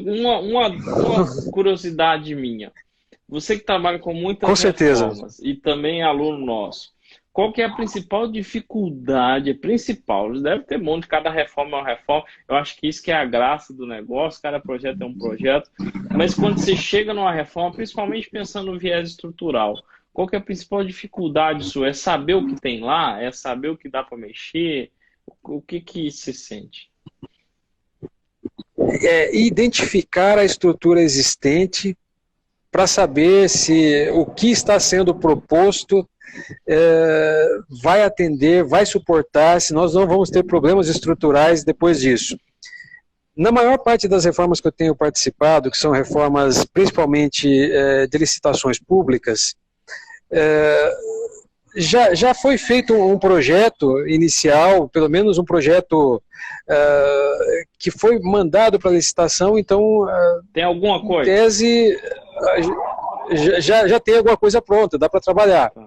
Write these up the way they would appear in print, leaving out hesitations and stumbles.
Uma curiosidade minha. Você que trabalha com Com muitas certeza. reformas e também é aluno nosso, qual que é a principal dificuldade? A principal, deve ter um monte, cada reforma é uma reforma. Eu acho que isso que é a graça do negócio, cada projeto é um projeto. Mas quando você chega numa reforma, principalmente pensando no viés estrutural, qual que é a principal dificuldade sua? É saber o que tem lá? É saber o que dá para mexer? O que que se sente? É identificar a estrutura existente para saber se o que está sendo proposto vai atender, vai suportar, se nós não vamos ter problemas estruturais depois disso. Na maior parte das reformas que eu tenho participado, que são reformas principalmente de licitações públicas, já foi feito um projeto inicial, pelo menos um projeto que foi mandado para licitação, então, Tem alguma em coisa? tese, já tem alguma coisa pronta, dá para trabalhar. Tá.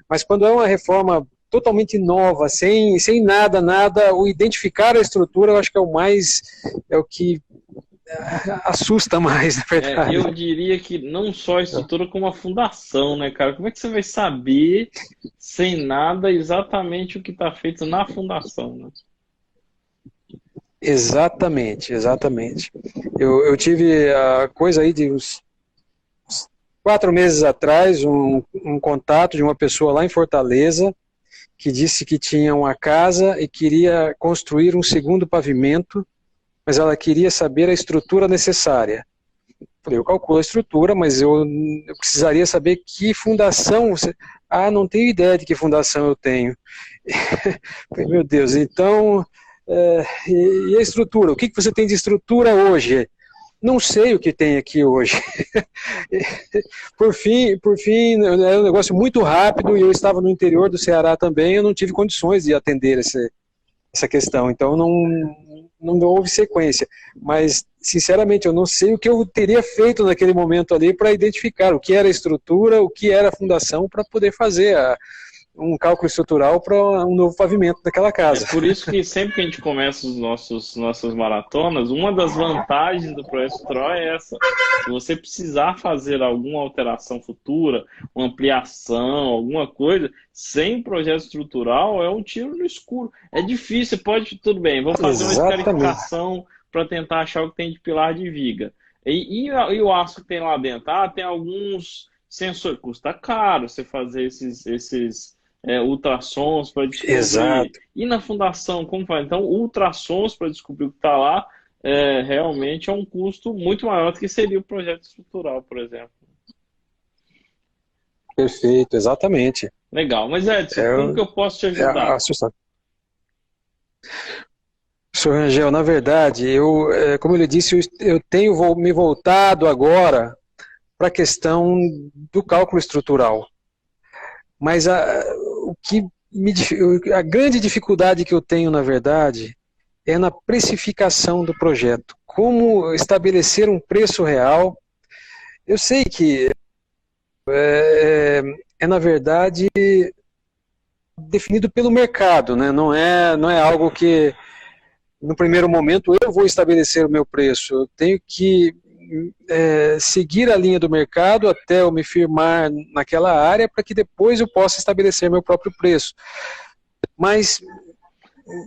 Mas quando é uma reforma totalmente nova, sem nada, o identificar a estrutura, eu acho que é o que assusta mais, na verdade. Eu diria que não só a estrutura, como a fundação, né, cara? Como é que você vai saber, sem nada, exatamente o que está feito na fundação, né? Exatamente, exatamente. Eu tive a coisa aí de uns 4 meses atrás, um contato de uma pessoa lá em Fortaleza, que disse que tinha uma casa e queria construir um segundo pavimento, mas ela queria saber a estrutura necessária. Eu calculo a estrutura, mas eu precisaria saber que fundação você... Ah, não tenho ideia de que fundação eu tenho. Falei, meu Deus, então... e a estrutura? O que você tem de estrutura hoje? Não sei o que tem aqui hoje. Por fim, era um negócio muito rápido e eu estava no interior do Ceará também, eu não tive condições de atender essa questão, então não houve sequência. Mas, sinceramente, eu não sei o que eu teria feito naquele momento ali para identificar o que era a estrutura, o que era a fundação, para poder fazer um cálculo estrutural para um novo pavimento daquela É casa. por isso que sempre que a gente começa nossas maratonas, uma das vantagens do projeto estrutural é essa. Se você precisar fazer alguma alteração futura, uma ampliação, alguma coisa, sem projeto estrutural é um tiro no escuro. É difícil, pode, tudo bem, vou fazer uma Exatamente. escarificação para tentar achar o que tem de pilar de viga. E o aço que tem lá dentro? Ah, tem alguns sensores, custa caro você fazer esses ultrassons para descobrir. Exato. E na fundação, como faz? Então, ultrassons para descobrir o que está lá realmente é um custo muito maior do que seria o projeto estrutural, por exemplo. Perfeito, exatamente. Legal. Mas, Edson, como que É, eu posso te é ajudar? assustador. Senhor Rangel, na verdade, como ele disse, eu tenho me voltado agora para a questão do cálculo estrutural. Mas a grande dificuldade que eu tenho, na verdade, é na precificação do projeto. Como estabelecer um preço real. Eu sei que na verdade, definido pelo mercado, né? Não é algo que, no primeiro momento, eu vou estabelecer o meu preço. Eu tenho que seguir a linha do mercado até eu me firmar naquela área para que depois eu possa estabelecer meu próprio preço. Mas,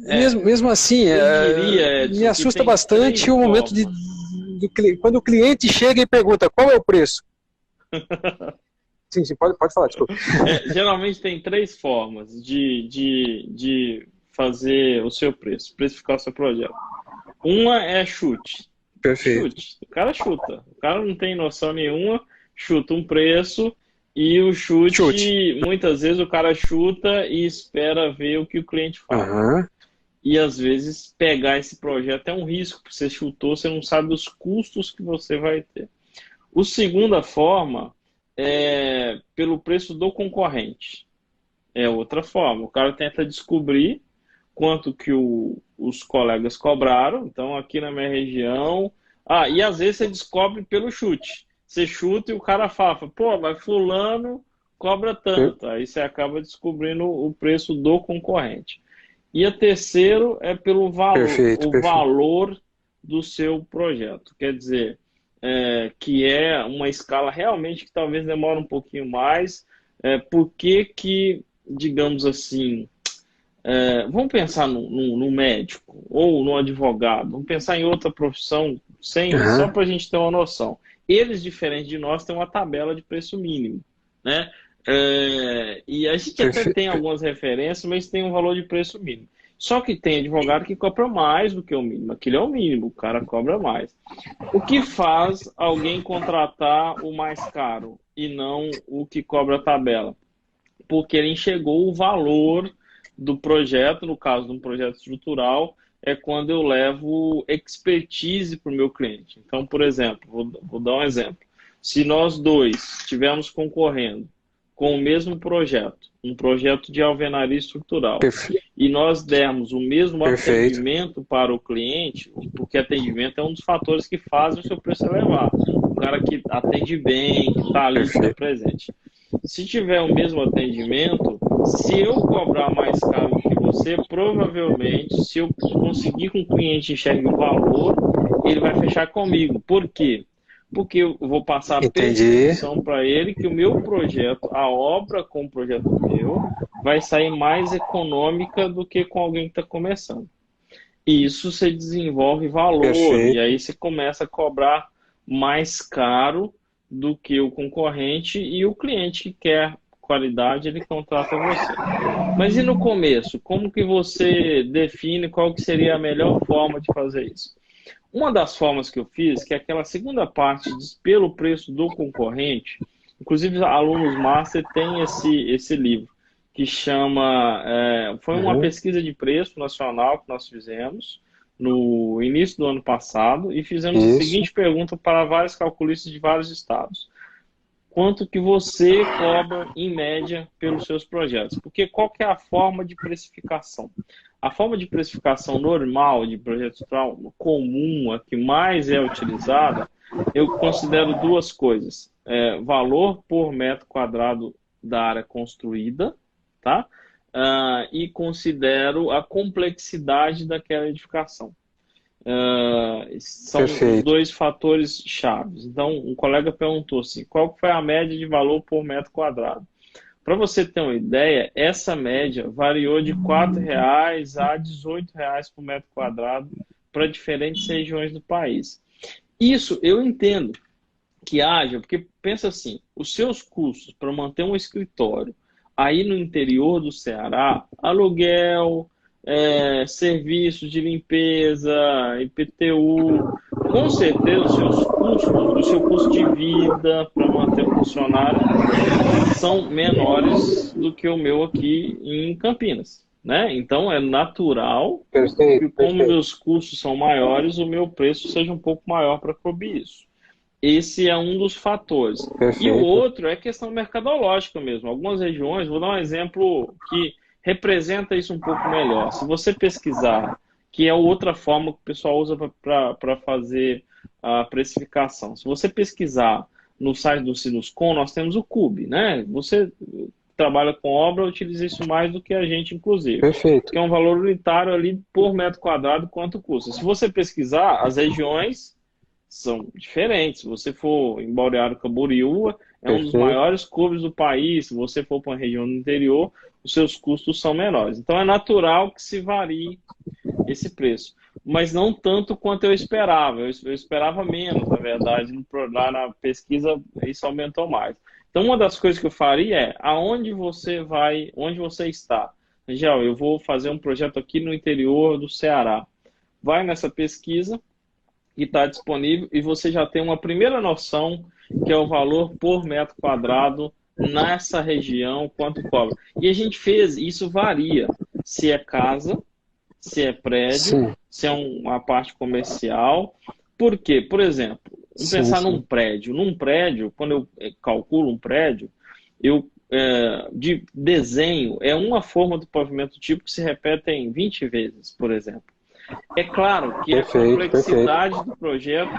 É, mesmo assim, eu diria, me Edson, que assusta tem bastante três o momento formas. quando o cliente chega e pergunta qual é o preço. Sim, pode falar, desculpa. Geralmente tem três formas de fazer o seu preço, precificar o seu projeto. Uma é chute. Perfeito. Chute. O cara chuta. O cara não tem noção nenhuma, chuta um preço e o Chute. chute, muitas vezes o cara chuta e espera ver o que o cliente fala. Aham. E às vezes pegar esse projeto é um risco, porque você chutou, você não sabe os custos que você vai ter. A segunda forma é pelo preço do concorrente. É outra forma. O cara tenta descobrir quanto que os colegas cobraram. Então, aqui na minha região. Ah, e às vezes você descobre pelo chute. Você chuta e o cara fala, pô, mas fulano cobra Per- tanto. Aí você acaba descobrindo o preço do concorrente. E a terceiro é pelo valor, Perfeito, o perfeito. valor do seu projeto. Quer dizer, que é uma escala realmente que talvez demore um pouquinho mais. Por que que, digamos assim, vamos pensar no médico ou no advogado, vamos pensar em outra profissão, só Aham, para a gente ter uma noção. Eles, diferente de nós, têm uma tabela de preço mínimo, né? E a gente até tem perfeito. algumas referências, mas tem um valor de preço mínimo. Só que tem advogado que cobra mais do que o mínimo. Aquilo é o mínimo, o cara cobra mais. O que faz alguém contratar o mais caro e não o que cobra a tabela? Porque ele enxergou o valor do projeto, no caso de um projeto estrutural, é quando eu levo expertise para o meu cliente. Então, por exemplo, vou dar um exemplo. Se nós dois estivermos concorrendo com o mesmo projeto, um projeto de alvenaria estrutural, Perfe- e nós dermos o mesmo Perfeito. atendimento para o cliente, porque atendimento é um dos fatores que fazem o seu preço elevar. O cara que atende bem, que está ali, que está Perfeito. presente. Se tiver o mesmo atendimento, se eu cobrar mais caro que você, provavelmente, se eu conseguir que o cliente enxergue o valor, ele vai fechar comigo. Por quê? Porque eu vou passar a Entendi. percepção para ele que o meu projeto, a obra com o projeto meu, vai sair mais econômica do que com alguém que está começando. E isso você desenvolve valor, e Perfeito. aí você começa a cobrar mais caro do que o concorrente, e o cliente que quer qualidade, ele contrata você. Mas e no começo? Como que você define qual que seria a melhor forma de fazer isso? Uma das formas que eu fiz, que é aquela segunda parte, pelo preço do concorrente, inclusive alunos master têm esse livro, que chama, foi uma Uhum. pesquisa de preço nacional que nós fizemos no início do ano passado e fizemos a Isso. seguinte pergunta para vários calculistas de vários estados: quanto que você cobra em média pelos seus projetos? Porque qual que é a forma de precificação? A forma de precificação normal de projeto estrutural, comum, a que mais é utilizada, eu considero duas coisas: valor por metro quadrado da área construída, tá? E considero a complexidade daquela edificação. São os Perfeito. dois fatores chaves. Então, um colega perguntou assim, qual foi a média de valor por metro quadrado? Para você ter uma ideia, essa média variou de R$ 4 a R$ 18 por metro quadrado para diferentes regiões do país. Isso eu entendo que haja, porque pensa assim, os seus custos para manter um escritório aí no interior do Ceará, aluguel, serviços de limpeza, IPTU, com certeza os seus custos, o seu custo de vida para manter o funcionário são menores do que o meu aqui em Campinas, né? Então é natural que, Perfeito. como Perfeito. meus custos são maiores, o meu preço seja um pouco maior para cobrir isso. Esse é um dos fatores. E o Perfeito. outro é questão mercadológica mesmo. Algumas regiões, vou dar um exemplo que representa isso um pouco melhor. Se você pesquisar, que é outra forma que o pessoal usa para fazer a precificação. Se você pesquisar no site do Sinuscom, nós temos o CUB, né? Você trabalha com obra, utiliza isso mais do que a gente, inclusive, Perfeito. que é um valor unitário ali por metro quadrado, quanto custa. Se você pesquisar, as regiões são diferentes. Se você for em Balneário Camboriú, é um dos Perfeito. maiores clubes do país. Se você for para uma região do interior, os seus custos são menores. Então é natural que se varie esse preço. Mas não tanto quanto eu esperava. Eu esperava menos, na verdade. Lá na pesquisa, isso aumentou mais. Então, uma das coisas que eu faria é aonde você vai, onde você está. Angel, eu vou fazer um projeto aqui no interior do Ceará. Vai nessa pesquisa que está disponível e você já tem uma primeira noção que é o valor por metro quadrado nessa região, quanto cobra. E a gente fez, isso varia, se é casa, se é prédio, Sim. se é uma parte comercial. Por quê? Por exemplo, vamos Sim, pensar num sim. prédio. Num prédio, quando eu calculo um prédio, de desenho, é uma forma do pavimento típico que se repete em 20 vezes, por exemplo. É claro que a Perfeito. Perfeito. complexidade do projeto,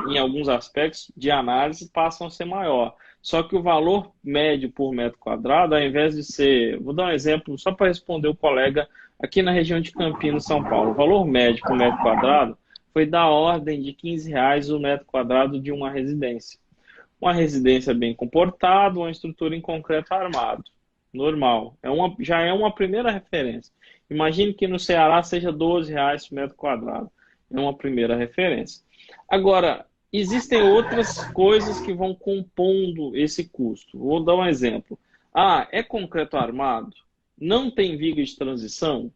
em alguns aspectos de análise, passam a ser maior. Só que o valor médio por metro quadrado, ao invés de ser, vou dar um exemplo só para responder o colega aqui na região de Campinas, São Paulo, o valor médio por metro quadrado foi da ordem de R$ 15 o metro quadrado de uma residência. Uma residência bem comportada, uma estrutura em concreto armado. Normal. Já é uma primeira referência. Imagine que no Ceará seja R$ 12 por metro quadrado. É uma primeira referência. Agora, existem outras coisas que vão compondo esse custo. Vou dar um exemplo. É concreto armado? Não tem viga de transição?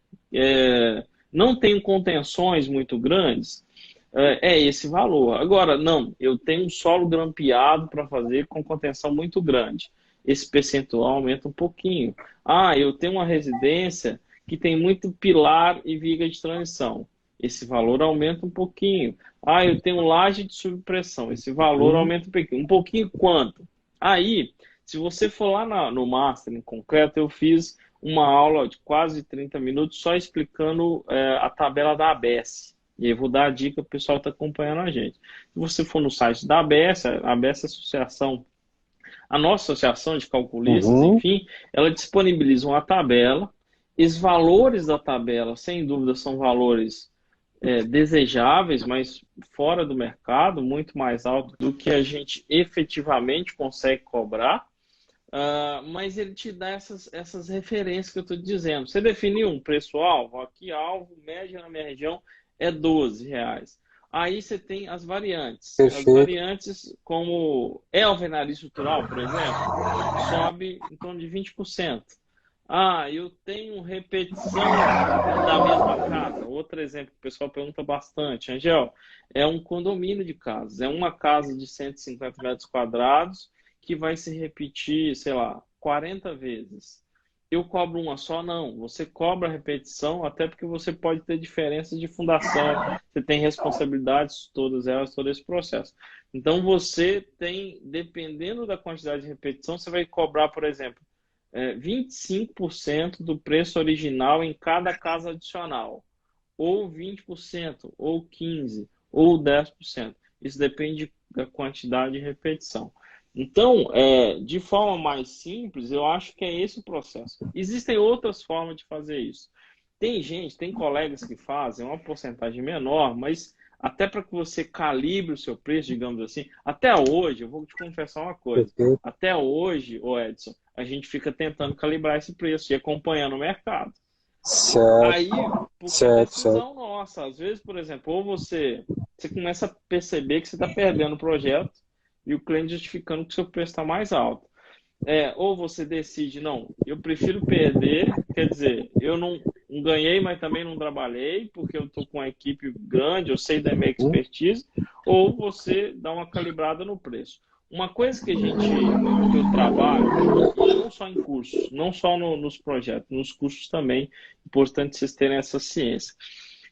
Não tem contenções muito grandes? É esse valor. Agora, não, eu tenho um solo grampeado para fazer com contenção muito grande. Esse percentual aumenta um pouquinho. Eu tenho uma residência que tem muito pilar e viga de transição. Esse valor aumenta um pouquinho. Eu tenho laje de subpressão. Esse valor aumenta um pouquinho. Um pouquinho quanto? Aí, se você for lá no Master, em concreto, eu fiz uma aula de quase 30 minutos só explicando a tabela da ABS. E aí eu vou dar a dica, o pessoal está acompanhando a gente. Se você for no site da ABS, a ABS é a associação, a nossa associação de calculistas, enfim, ela disponibiliza uma tabela. Os valores da tabela, sem dúvida, são valores desejáveis, mas fora do mercado, muito mais alto do que a gente efetivamente consegue cobrar. Mas ele te dá essas referências que eu estou dizendo. Você definiu um preço-alvo, aqui alvo, média na minha região é R$ 12. Aí você tem as variantes. Perfeito. As variantes, como alvenaria estrutural, por exemplo, sobe em torno de 20%. Eu tenho repetição da mesma casa. Outro exemplo que o pessoal pergunta bastante. Angel, é um condomínio de casas. É uma casa de 150 metros quadrados que vai se repetir, sei lá, 40 vezes. Eu cobro uma só? Não. Você cobra a repetição, até porque você pode ter diferenças de fundação. Você tem responsabilidades, todas elas, todo esse processo. Então, você tem, dependendo da quantidade de repetição, você vai cobrar, por exemplo, 25% do preço original em cada casa adicional. Ou 20%, ou 15%, ou 10%. Isso depende da quantidade de repetição. Então, de forma mais simples, eu acho que é esse o processo. Existem outras formas de fazer isso. Tem colegas que fazem uma porcentagem menor, mas até para que você calibre o seu preço, digamos assim, até hoje, eu vou te confessar uma coisa, até hoje, Edson, a gente fica tentando calibrar esse preço e acompanhando o mercado. Certo. Aí, por decisão nossa, às vezes, por exemplo, ou você começa a perceber que você está perdendo o projeto, e o cliente justificando que o seu preço está mais alto. Ou você decide, não, eu prefiro perder, quer dizer, eu não ganhei, mas também não trabalhei, porque eu estou com uma equipe grande, eu sei da minha expertise, ou você dá uma calibrada no preço. Uma coisa que eu trabalho, não só em cursos, não só nos projetos, nos cursos também, importante vocês terem essa ciência.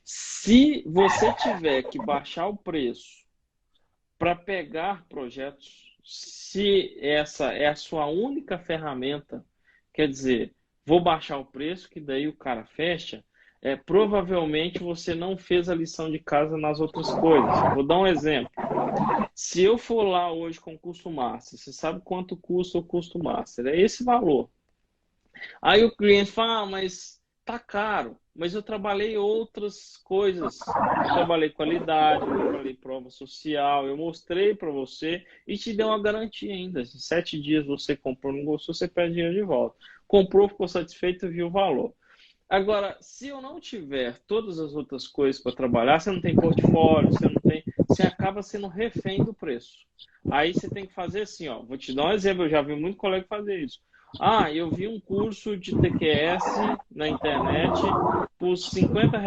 Se você tiver que baixar o preço para pegar projetos, se essa é a sua única ferramenta, quer dizer, vou baixar o preço, que daí o cara fecha, provavelmente você não fez a lição de casa nas outras coisas. Vou dar um exemplo. Se eu for lá hoje com o custo master, você sabe quanto custa o custo master? É esse valor. Aí o cliente fala, mas tá caro. Mas eu trabalhei outras coisas. Eu trabalhei qualidade, eu trabalhei prova social, eu mostrei para você e te dei uma garantia ainda. Se 7 dias você comprou, não gostou, você pede dinheiro de volta. Comprou, ficou satisfeito, viu o valor. Agora, se eu não tiver todas as outras coisas para trabalhar, você não tem portfólio, você acaba sendo refém do preço. Aí você tem que fazer assim, vou te dar um exemplo, eu já vi muito colega fazer isso. Eu vi um curso de TQS na internet por R$ 50.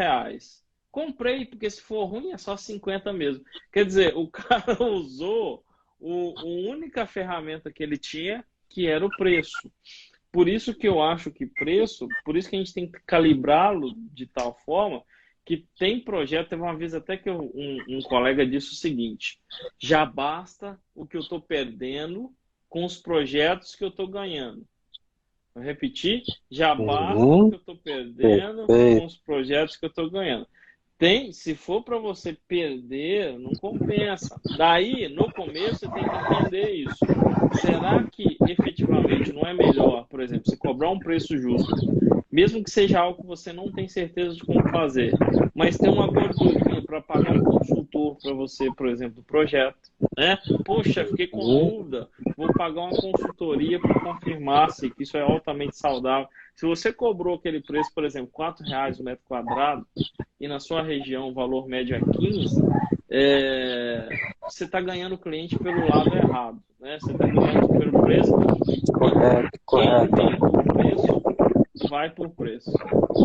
Comprei, porque se for ruim é só 50 mesmo. Quer dizer, o cara usou a única ferramenta que ele tinha, que era o preço. Por isso que eu acho que por isso que a gente tem que calibrá-lo de tal forma que tem projeto. Teve uma vez até que um colega disse o seguinte: já basta o que eu estou perdendo com os projetos que eu estou ganhando. Vou repetir, já basta o que eu estou perdendo com os projetos que eu estou ganhando. Se for para você perder, não compensa. Daí, no começo, você tem que entender isso. Será que efetivamente não é melhor, por exemplo, você cobrar um preço justo mesmo que seja algo que você não tem certeza de como fazer, mas tem uma gordurinha para pagar um consultor para você, por exemplo, do projeto, né? Poxa, fiquei com dúvida, vou pagar uma consultoria para confirmar se isso é altamente saudável. Se você cobrou aquele preço, por exemplo, R$ 4 o metro quadrado, e na sua região o valor médio é 15, você está ganhando o cliente pelo lado errado, né? Você está ganhando pelo preço. Correto, correto. Quem vem por preço, vai por preço.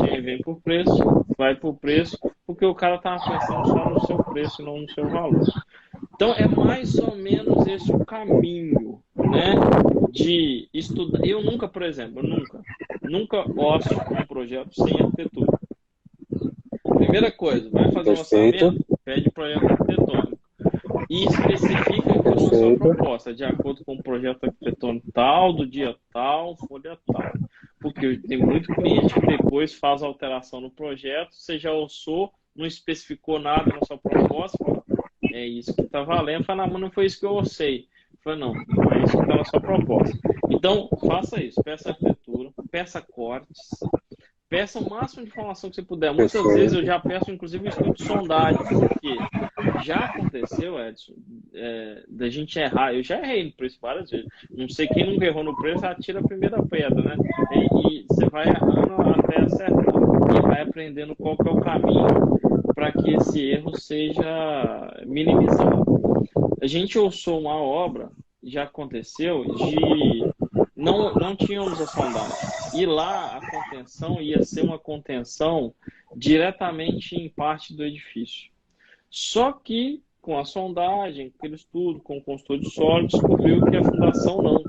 Quem vem por preço, vai por preço, porque o cara está pensando só no seu preço e não no seu valor. Então, é mais ou menos esse o caminho, né? De estudar. Eu nunca, por exemplo, nunca orço um projeto sem arquitetura. Primeira coisa, vai fazer um orçamento, pede projeto arquitetônico. E especifica com a sua proposta, de acordo com o projeto arquitetônico tal, do dia tal, folha tal. Porque tem muito cliente que depois faz alteração no projeto, você já orçou, não especificou nada na sua proposta, fala, é isso que está valendo. Fala, mas não foi isso que eu orcei. Fala, não é isso que está na sua proposta. Então, faça isso, peça arquitetura, peça cortes, peça o máximo de informação que você puder. Muitas vezes eu já peço, inclusive, um estudo de sondagem, porque já aconteceu, Edson, da gente errar. Eu já errei no preço várias vezes. Não sei quem nunca errou no preço, atira a primeira pedra, né? E você vai errando até acertar. E vai aprendendo qual que é o caminho para que esse erro seja minimizado. A gente orçou uma obra, já aconteceu, de não tínhamos a sondagem. E lá a contenção ia ser uma contenção diretamente em parte do edifício. Só que com a sondagem, com aquele estudo, com o consultor de solo, descobriu que a fundação não.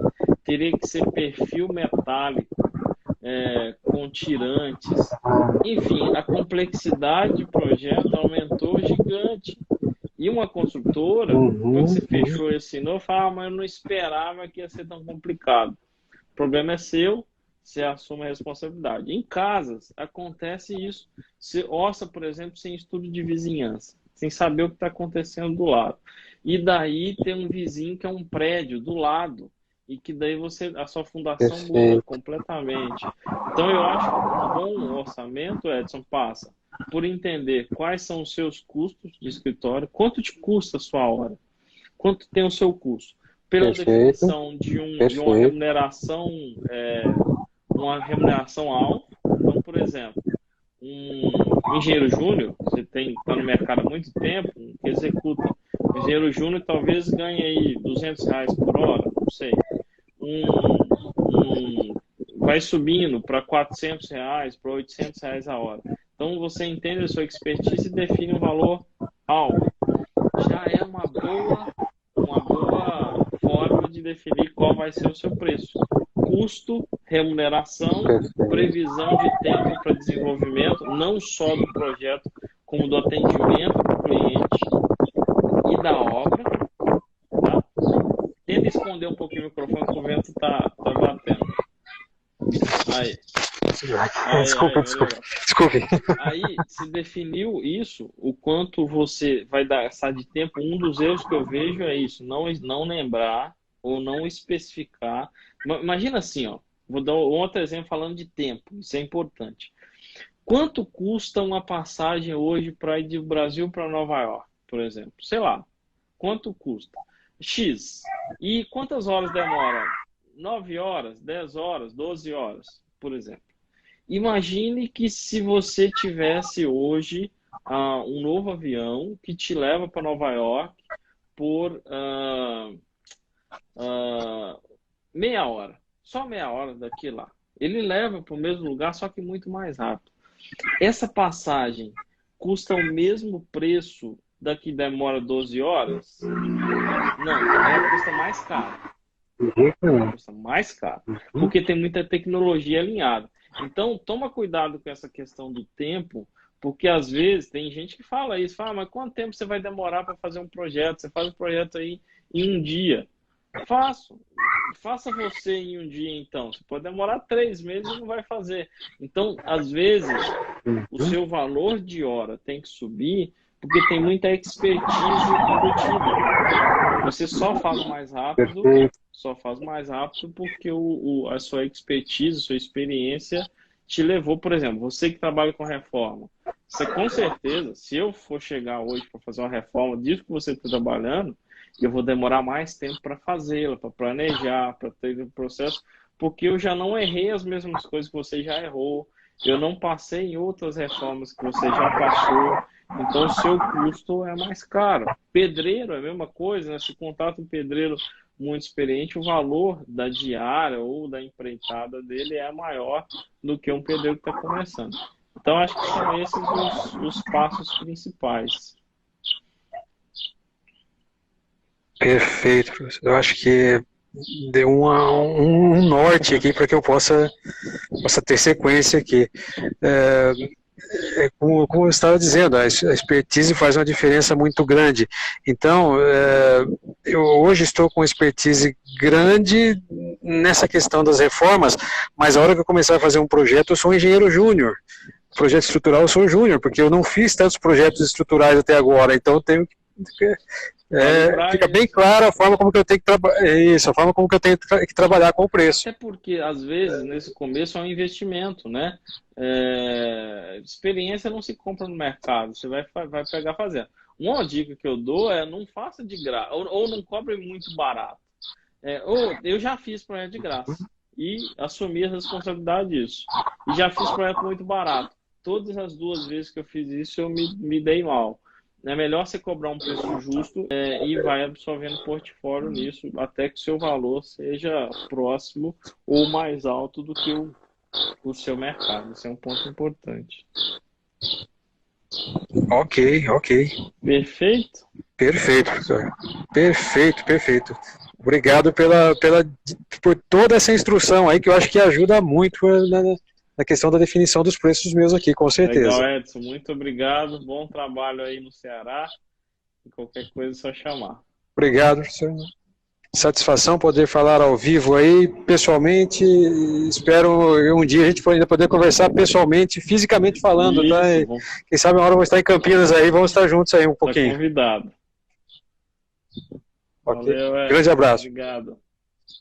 Teria que ser perfil metálico, com tirantes. Enfim, a complexidade do projeto aumentou gigante. E uma construtora, quando você fechou e assinou, fala, mas eu não esperava que ia ser tão complicado. O problema é seu, você assume a responsabilidade. Em casas, acontece isso. Você orça, por exemplo, sem estudo de vizinhança, sem saber o que está acontecendo do lado. E daí tem um vizinho que é um prédio do lado, e que daí a sua fundação muda completamente. Então eu acho que um bom orçamento, Edson, passa por entender quais são os seus custos de escritório, quanto te custa a sua hora, quanto tem o seu custo. Pela definição de uma remuneração alta. Então, por exemplo, um engenheiro júnior, você está no mercado há muito tempo, que executa. Um engenheiro júnior talvez ganhe aí R$ 200 por hora, não sei. Vai subindo para R$ 400, para R$ 800 a hora. Então, você entende a sua expertise e define um valor alto. Já é uma boa forma de definir qual vai ser o seu preço. Custo, remuneração, previsão de tempo para desenvolvimento, não só do projeto, como do atendimento do cliente e da obra. Tá? Tenta esconder um pouquinho o microfone, que o vento está batendo. Aí. Desculpe. Aí, se definiu isso, o quanto você vai gastar de tempo, um dos erros que eu vejo é isso, não lembrar ou não especificar. Imagina assim, ó, vou dar um outro exemplo falando de tempo, isso é importante. Quanto custa uma passagem hoje para ir do Brasil para Nova York, por exemplo? Sei lá, quanto custa? X. E quantas horas demora? 9 horas, 10 horas, 12 horas, por exemplo. Imagine que se você tivesse hoje um novo avião que te leva para Nova York por meia hora, só meia hora daqui lá. Ele leva para o mesmo lugar, só que muito mais rápido. Essa passagem custa o mesmo preço da que demora 12 horas? Não, ela custa mais caro. Custa mais caro, porque tem muita tecnologia alinhada. Então, toma cuidado com essa questão do tempo, porque às vezes tem gente que fala isso, mas quanto tempo você vai demorar para fazer um projeto? Você faz um projeto aí em um dia. Faça você em um dia, então. Você pode demorar 3 meses e não vai fazer. Então, às vezes, o seu valor de hora tem que subir, porque tem muita expertise embutida. Você só faz mais rápido porque a sua expertise, a sua experiência te levou, por exemplo, você que trabalha com reforma, você com certeza, se eu for chegar hoje para fazer uma reforma disso que você está trabalhando, eu vou demorar mais tempo para fazê-la, para planejar, para ter o processo, porque eu já não errei as mesmas coisas que você já errou, eu não passei em outras reformas que você já passou, então o seu custo é mais caro. Pedreiro é a mesma coisa, né? Se contrata um pedreiro muito experiente, o valor da diária ou da empreitada dele é maior do que um pedreiro que está começando. Então, acho que são esses os passos principais. Perfeito, professor. Eu acho que deu um norte aqui para que eu possa ter sequência aqui. Como eu estava dizendo, a expertise faz uma diferença muito grande. Então, eu hoje estou com expertise grande nessa questão das reformas, mas a hora que eu começar a fazer um projeto, eu sou um engenheiro júnior. Projeto estrutural, eu sou júnior, porque eu não fiz tantos projetos estruturais até agora, então eu tenho que... fica bem clara a forma como que eu tenho que a forma como que eu tenho que trabalhar com o preço. Até porque, às vezes, nesse começo é um investimento, né? Experiência não se compra no mercado, você vai pegar fazendo. Uma dica que eu dou é não faça de graça, ou não cobre muito barato. Eu já fiz projeto de graça e assumi a responsabilidade disso. E já fiz projeto muito barato. Todas as 2 vezes que eu fiz isso, eu me dei mal. É melhor você cobrar um preço justo e vai absorvendo portfólio nisso, até que o seu valor seja próximo ou mais alto do que o seu mercado. Isso é um ponto importante. Ok. Perfeito? Perfeito, professor. Perfeito. Obrigado por toda essa instrução aí, que eu acho que ajuda muito na questão da definição dos preços meus aqui, com certeza. Legal, Edson. Muito obrigado. Bom trabalho aí no Ceará. E qualquer coisa é só chamar. Obrigado, professor. Satisfação poder falar ao vivo aí, pessoalmente. Espero um dia a gente ainda poder conversar pessoalmente, fisicamente falando, Isso, tá? E, quem sabe uma hora eu vou estar em Campinas aí, vamos estar juntos aí um pouquinho. Tá convidado. Okay. Valeu, Grande abraço. Obrigado.